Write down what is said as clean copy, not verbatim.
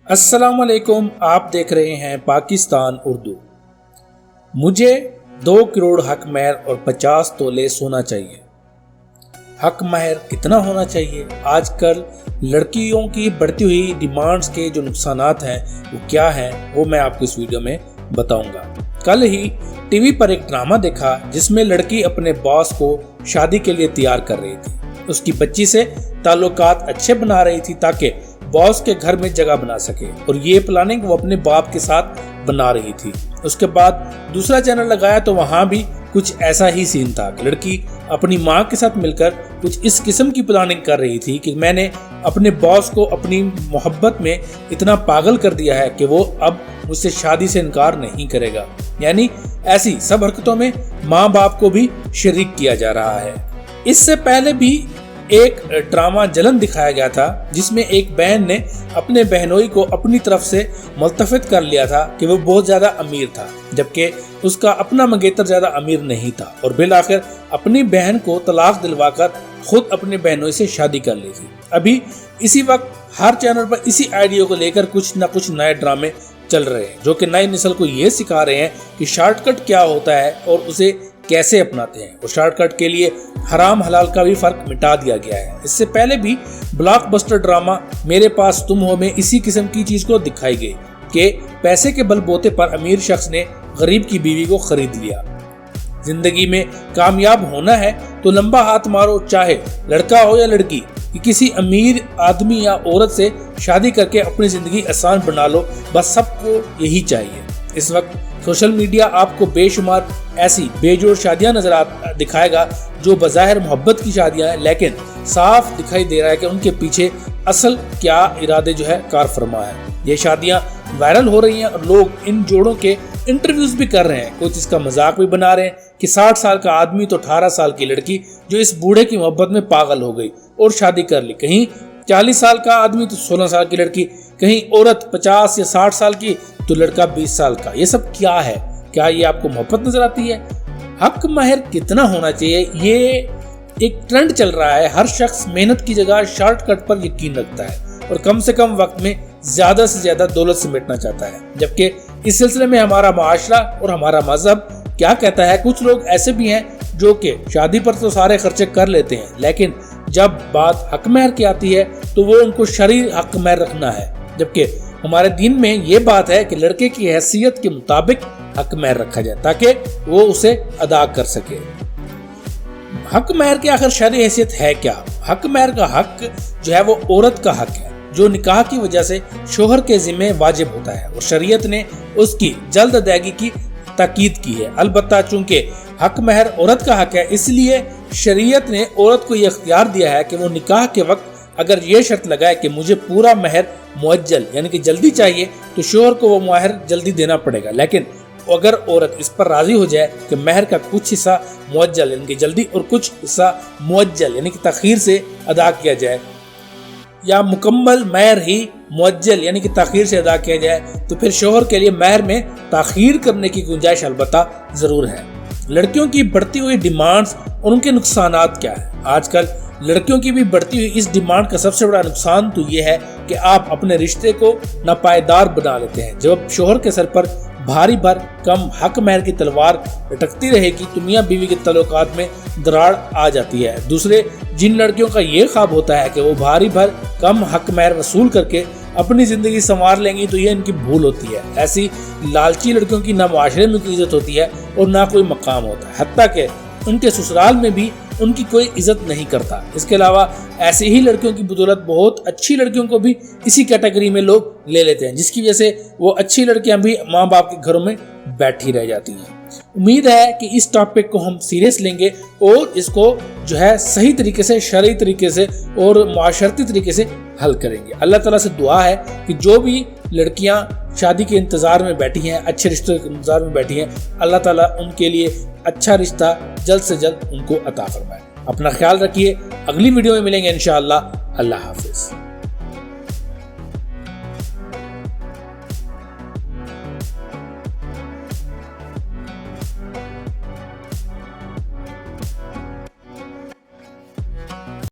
السلام علیکم، آپ دیکھ رہے ہیں پاکستان اردو۔ مجھے 2 کروڑ حق مہر اور 50 تولے سونا چاہیے۔ حق مہر کتنا ہونا چاہیے؟ آج کل لڑکیوں کی بڑھتی ہوئی ڈیمانڈز کے جو نقصانات ہیں وہ کیا ہیں، وہ میں آپ کو اس ویڈیو میں بتاؤں گا۔ کل ہی ٹی وی پر ایک ڈرامہ دیکھا جس میں لڑکی اپنے باس کو شادی کے لیے تیار کر رہی تھی۔ اس کی بچی سے تعلقات اچھے بنا رہی تھی تاکہ باس کے گھر میں جگہ بنا سکے، اور یہ پلاننگ وہ اپنے باپ کے ساتھ بنا رہی تھی۔ اس کے بعد دوسرا چینل لگایا تو وہاں بھی کچھ ایسا ہی سین تھا کہ لڑکی اپنی ماں کے ساتھ مل کر کچھ اس قسم کی پلاننگ کر رہی تھی کہ میں نے اپنے باس کو اپنی محبت میں اتنا پاگل کر دیا ہے کہ وہ اب مجھ سے شادی سے انکار نہیں کرے گا۔ یعنی ایسی سب حرکتوں میں ماں باپ کو بھی شریک کیا جا رہا ہے۔ اس سے پہلے بھی ایک ڈرامہ جلن دکھایا گیا تھا جس میں ایک بہن نے اپنے بہنوئی کو اپنی طرف سے ملتفت کر لیا تھا کہ وہ بہت زیادہ امیر تھا، جبکہ اس کا اپنا منگیتر زیادہ امیر نہیں تھا، اور بالآخر اپنی بہن کو طلاق دلوا کر خود اپنے بہنوئی سے شادی کر لی تھی۔ ابھی اسی وقت ہر چینل پر اسی آئیڈیا کو لے کر کچھ نہ کچھ نئے ڈرامے چل رہے ہیں جو کہ نئی نسل کو یہ سکھا رہے ہیں کہ شارٹ کٹ کیا ہوتا ہے اور اسے کیسے اپناتے ہیں، اور شارٹ کٹ کے لیے حرام حلال کا بھی فرق مٹا دیا گیا ہے۔ اس سے پہلے بھی بلاک بسٹر ڈرامہ میرے پاس تم ہو میں اسی قسم کی چیز کو دکھائی گئی کہ پیسے کے بل بوتے پر امیر شخص نے غریب کی بیوی کو خرید لیا۔ زندگی میں کامیاب ہونا ہے تو لمبا ہاتھ مارو، چاہے لڑکا ہو یا لڑکی، کہ کسی امیر آدمی یا عورت سے شادی کر کے اپنی زندگی آسان بنا لو، بس سب کو یہی چاہیے۔ اس وقت سوشل میڈیا آپ کو بے شمار ایسی بے جوڑ شادیاں دکھائے گا جو بظاہر محبت کی شادیاں ہیں، لیکن صاف دکھائی دے رہا ہے کہ ان کے پیچھے اصل کیا ارادے کار فرما ہے۔ یہ شادیاں وائرل ہو رہی ہیں اور لوگ ان جوڑوں کے انٹرویوز بھی کر رہے ہیں، کچھ اس کا مذاق بھی بنا رہے ہیں کہ 60 سال کا آدمی تو 18 سال کی لڑکی جو اس بوڑھے کی محبت میں پاگل ہو گئی اور شادی کر لی، کہیں 40 سال کا آدمی تو 16 سال کی لڑکی، کہیں عورت 50 یا 60 سال کی تو لڑکا 20 سال کا۔ یہ سب کیا ہے؟ کیا یہ آپ کو محبت نظر آتی ہے؟ حق مہر کتنا ہونا چاہیے، یہ ایک ٹرینڈ چل رہا ہے۔ ہر شخص محنت کی جگہ شارٹ کٹ پر یقین رکھتا ہے اور کم سے کم وقت میں زیادہ سے زیادہ دولت سمیٹنا چاہتا ہے، جبکہ اس سلسلے میں ہمارا معاشرہ اور ہمارا مذہب کیا کہتا ہے؟ کچھ لوگ ایسے بھی ہیں جو کہ شادی پر تو سارے خرچے کر لیتے ہیں، لیکن جب بات حق مہر کی آتی ہے تو وہ ان کو شرعی حق مہر رکھنا ہے، جبکہ ہمارے دین میں یہ بات ہے کہ لڑکے کی حیثیت کے مطابق حق مہر رکھا جائے تاکہ وہ اسے ادا کر سکے۔ حق مہر کی آخر شرعی حیثیت ہے کیا؟ حق مہر کا حق وہ عورت کا حق ہے جو نکاح کی وجہ سے شوہر کے ذمہ واجب ہوتا ہے، اور شریعت نے اس کی جلد ادائیگی کی تاکید کی ہے۔ البتہ چونکہ حق مہر عورت کا حق ہے، اس لیے شریعت نے عورت کو یہ اختیار دیا ہے کہ وہ نکاح کے وقت اگر یہ شرط لگائے کہ مجھے پورا مہر معجل یعنی کہ جلدی چاہیے تو شوہر کو وہ مہر جلدی دینا پڑے گا، لیکن اگر عورت اس پر راضی ہو جائے کہ مہر کا کچھ حصہ معجل یعنی کہ جلدی اور کچھ حصہ معجل یعنی کہ تاخیر سے ادا کیا جائے، یا مکمل مہر ہی معجل یعنی کہ تاخیر سے ادا کیا جائے، تو پھر شوہر کے لیے مہر میں تاخیر کرنے کی گنجائش البتہ ضرور ہے۔ لڑکیوں کی بڑھتی ہوئی ڈیمانڈز اور ان کے نقصانات کیا ہیں؟ آج کل لڑکیوں کی بھی بڑھتی ہوئی اس ڈیمانڈ کا سب سے بڑا نقصان تو یہ ہے کہ آپ اپنے رشتے کو ناپائیدار بنا لیتے ہیں۔ جب شوہر کے سر پر بھاری بھر کم حق مہر کی تلوار لٹکتی رہے گی تو میاں بیوی کے تعلقات میں دراڑ آ جاتی ہے۔ دوسرے جن لڑکیوں کا یہ خواب ہوتا ہے کہ وہ بھاری بھر کم حق مہر وصول کر کے اپنی زندگی سنوار لیں گی تو یہ ان کی بھول ہوتی ہے۔ ایسی لالچی لڑکیوں کی نہ معاشرے میں کوئی عزت ہوتی ہے اور نہ کوئی مقام ہوتا ہے، حتیٰ کہ ان کے سسرال میں بھی ان کی کوئی عزت نہیں کرتا۔ اس کے علاوہ ایسی ہی لڑکیوں کی بدولت بہت اچھی لڑکیوں کو بھی اسی کیٹیگری میں لوگ لے لیتے ہیں، جس کی وجہ سے وہ اچھی لڑکیاں بھی ماں باپ کے گھروں میں بیٹھی رہ جاتی ہیں۔ امید ہے کہ اس ٹاپک کو ہم سیریس لیں گے اور اس کو صحیح طریقے سے، شرعی طریقے سے اور معاشرتی طریقے سے حل کریں گے۔ اللہ تعالیٰ سے دعا ہے کہ جو بھی لڑکیاں شادی کے انتظار میں بیٹھی ہیں، اچھے رشتے کے انتظار میں بیٹھی ہیں، اللہ تعالیٰ ان کے لیے اچھا رشتہ جلد سے جلد ان کو عطا فرمائے۔ اپنا خیال رکھیے، اگلی ویڈیو میں ملیں گے انشاءاللہ۔ اللہ حافظ۔